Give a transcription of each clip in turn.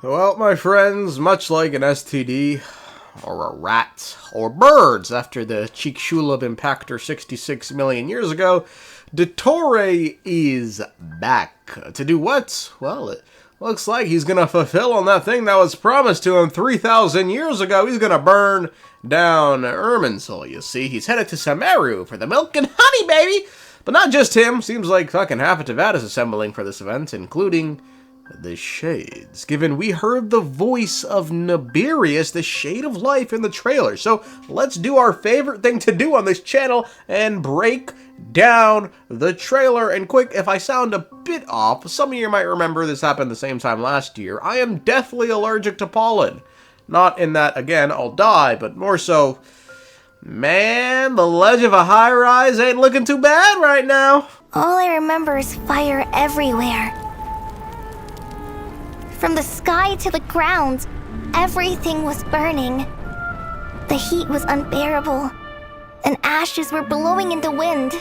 Well, my friends, much like an STD, or a rat, or birds after the Chicxulub impactor 66 million years ago, Dottore is back. To do what? Well, it looks like he's gonna fulfill on that thing that was promised to him 3,000 years ago. He's gonna burn down Irminsul, you see. He's headed to Sumeru for the milk and honey, baby! But not just him. Seems like fucking half of Tevada's assembling for this event, including the Shades, given we heard the voice of Naberius, the Shade of Life, in the trailer. So let's do our favorite thing to do on this channel and break down the trailer. And quick, if I sound a bit off, some of you might remember this happened the same time last year. I am deathly allergic to pollen. Not in that, again, I'll die, but more so, man, the ledge of a high-rise ain't looking too bad right now. All I remember is fire everywhere. From the sky to the ground, everything was burning. The heat was unbearable, and ashes were blowing in the wind.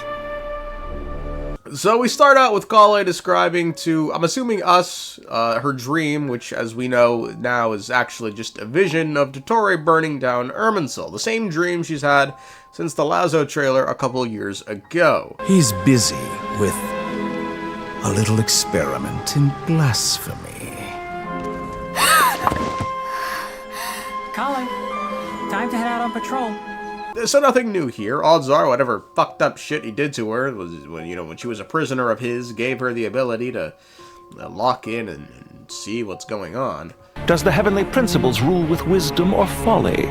So we start out with Kale describing to, I'm assuming us, her dream, which as we know now is actually just a vision of Dottore burning down Irminsul, the same dream she's had since the Lazo trailer a couple years ago. He's busy with a little experiment in blasphemy. Kale, time to head out on patrol. So nothing new here. Odds are whatever fucked up shit he did to her was when she was a prisoner of his, gave her the ability to lock in and see what's going on. Does the heavenly principles rule with wisdom or folly?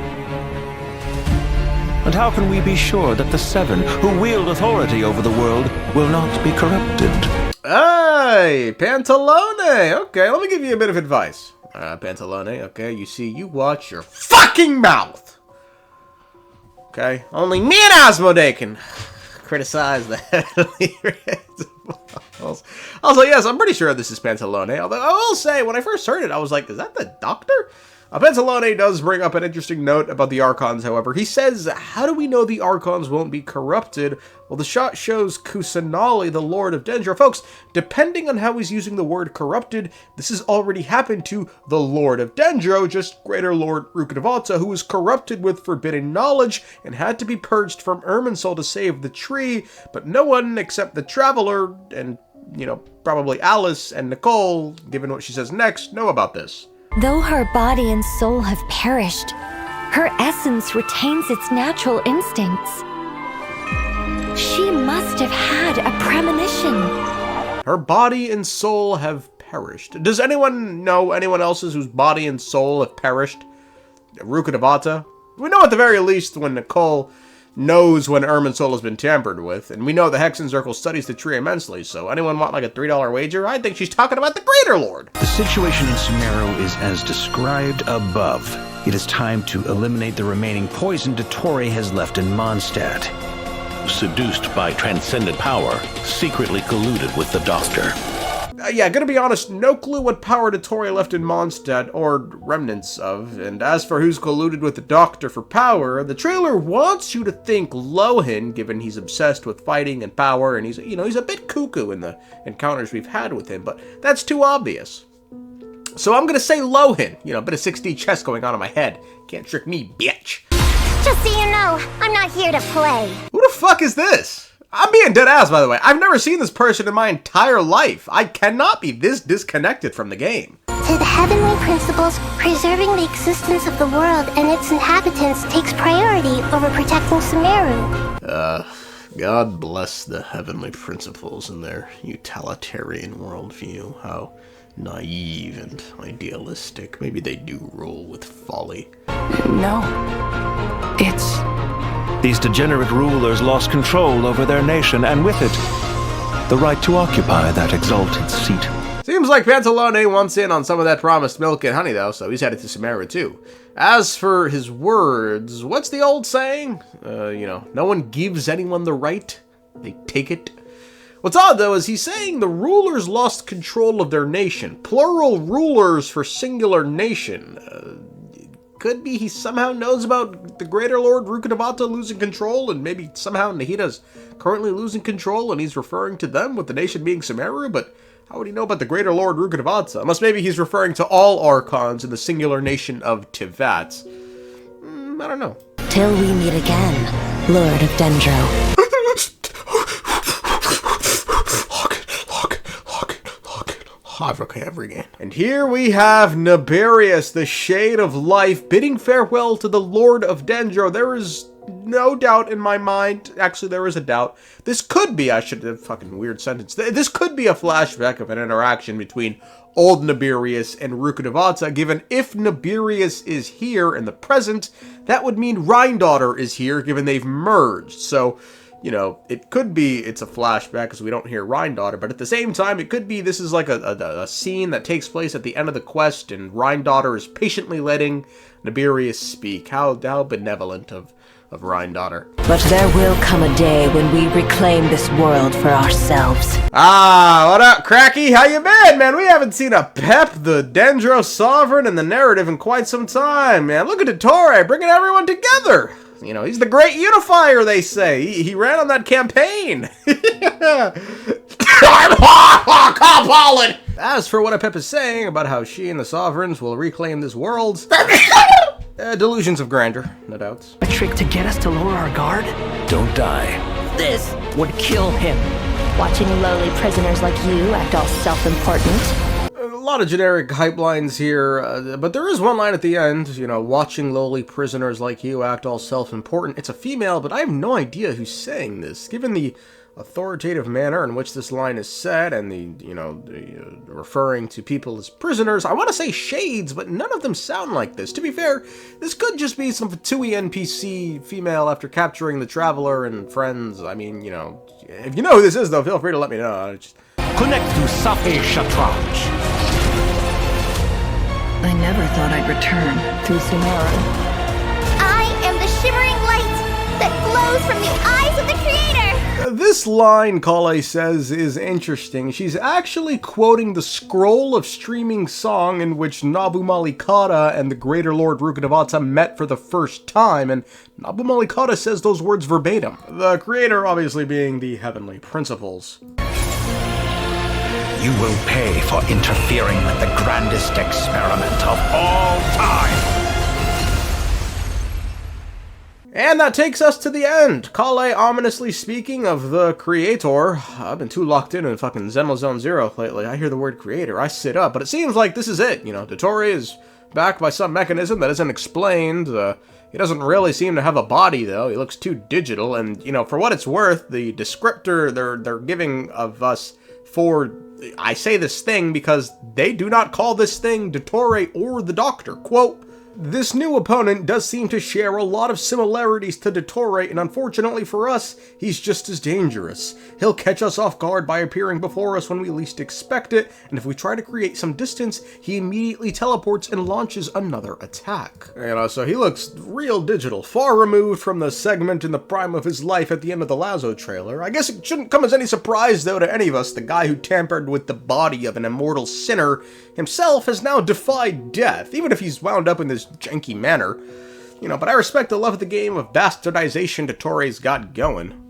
And how can we be sure that the Seven, who wield authority over the world, will not be corrupted? Hey, Pantalone! Okay, let me give you a bit of advice. Pantalone, okay, you see, you watch your fucking mouth! Okay? Only me and Asmoday can criticize the heavenly principles. Also, yes, I'm pretty sure this is Pantalone, although I will say, when I first heard it, I was like, is that the Doctor? Pantalone does bring up an interesting note about the archons, however. He says, how do we know the archons won't be corrupted? Well, the shot shows Kusanali, the Lord of Dendro. Folks, depending on how he's using the word corrupted, this has already happened to the Lord of Dendro, just Greater Lord Rukkhadevata, who was corrupted with forbidden knowledge and had to be purged from Irminsul to save the tree, but no one except the Traveler and, probably Alice and Nicole, given what she says next, know about this. Though her body and soul have perished, her essence retains its natural instincts. She must have had a premonition. Her body and soul have perished. Does anyone know anyone else's whose body and soul have perished? Rukkhadevata? We know at the very least when Nicole knows when Irminsul has been tampered with, and we know the Hexen Circle studies the tree immensely, so anyone want like a $3 wager? I think she's talking about the Greater Lord! The situation in Sumeru is as described above. It is time to eliminate the remaining poison Dottore has left in Mondstadt. Seduced by transcendent power, secretly colluded with the Doctor. Yeah, gonna be honest, no clue what power Dottore left in Mondstadt, or remnants of, and as for who's colluded with the Doctor for power, the trailer wants you to think Lohin, given he's obsessed with fighting and power, and he's a bit cuckoo in the encounters we've had with him, but that's too obvious. So I'm gonna say Lohin, a bit of 6D chess going on in my head. Can't trick me, bitch. Just so you know, I'm not here to play. Who the fuck is this? I'm being dead ass, by the way. I've never seen this person in my entire life. I cannot be this disconnected from the game. To the heavenly principles, preserving the existence of the world and its inhabitants takes priority over protecting Sumeru. God bless the heavenly principles and their utilitarian worldview. How naive and idealistic. Maybe they do rule with folly. No. It's... These degenerate rulers lost control over their nation, and with it, the right to occupy that exalted seat. Seems like Pantalone wants in on some of that promised milk and honey, though, so he's headed to Sumeru, too. As for his words, what's the old saying? No one gives anyone the right, they take it. What's odd, though, is he's saying the rulers lost control of their nation. Plural rulers for singular nation. Could be he somehow knows about the Greater Lord Rukkhadevata losing control, and maybe somehow Nahida's currently losing control, and he's referring to them with the nation being Sumeru, but How would he know about the Greater Lord Rukkhadevata? Unless maybe he's referring to all archons in the singular nation of Teyvat. I don't know. Till we meet again, Lord of Dendro. And here we have Naberius, the Shade of Life, bidding farewell to the Lord of Dendro. There is no doubt in my mind. Actually, there is a doubt. This could be, I should have fucking weird sentence. This could be a flashback of an interaction between old Naberius and Rukkhadevata, given if Naberius is here in the present, that would mean Rhine-Daughter is here, given they've merged. So, you know, it could be it's a flashback because we don't hear Rhine-Daughter, but at the same time, it could be this is like a scene that takes place at the end of the quest, and Rhine-Daughter is patiently letting Naberius speak. How benevolent of Rhine-Daughter. But there will come a day when we reclaim this world for ourselves. Ah, what up, Cracky? How you been, man? We haven't seen a Pep, the Dendro Sovereign, in the narrative in quite some time, man. Look at Dottore bringing everyone together. You know, he's the great unifier, they say. He ran on that campaign. As for what a Pep is saying about how she and the Sovereigns will reclaim this world, delusions of grandeur, no doubts. A trick to get us to lower our guard? Don't die. This would kill him. Watching lowly prisoners like you act all self-important. A lot of generic hype lines here, but there is one line at the end, you know, watching lowly prisoners like you act all self-important. It's a female, but I have no idea who's saying this. Given the authoritative manner in which this line is said, and the referring to people as prisoners, I want to say shades, but none of them sound like this. To be fair, this could just be some Fatui NPC female after capturing the Traveler and friends. I mean, you know, if you know who this is, though, feel free to let me know. Connect to Safe Shatraj. I never thought I'd return through sumeru. I am the shimmering light that glows from the eyes of the Creator! This line, Kale says, is interesting. She's actually quoting the scroll of streaming song in which Nabu Malikata and the Greater Lord Rukkhadevata met for the first time, and Nabu Malikata says those words verbatim. The Creator obviously being the heavenly principles. You will pay for interfering with the grandest experiment of all time. And that takes us to the end. Kale ominously speaking of the Creator. I've been too locked in fucking Zone Zero lately. I hear the word Creator, I sit up. But it seems like this is it. You know, Dottore is backed by some mechanism that isn't explained. He doesn't really seem to have a body, though. He looks too digital. And, you know, for what it's worth, the descriptor they're giving of us for... I say this thing because they do not call this thing Dottore or the Doctor. Quote, this new opponent does seem to share a lot of similarities to Dottore, and unfortunately for us, he's just as dangerous. He'll catch us off guard by appearing before us when we least expect it, and if we try to create some distance, he immediately teleports and launches another attack. You know, so he looks real digital, far removed from the segment in the prime of his life at the end of the Lazo trailer. I guess it shouldn't come as any surprise, though, to any of us. The guy who tampered with the body of an immortal sinner himself has now defied death, even if he's wound up in this janky manner. You know, but I respect the love of the game of bastardization Dottore's got going.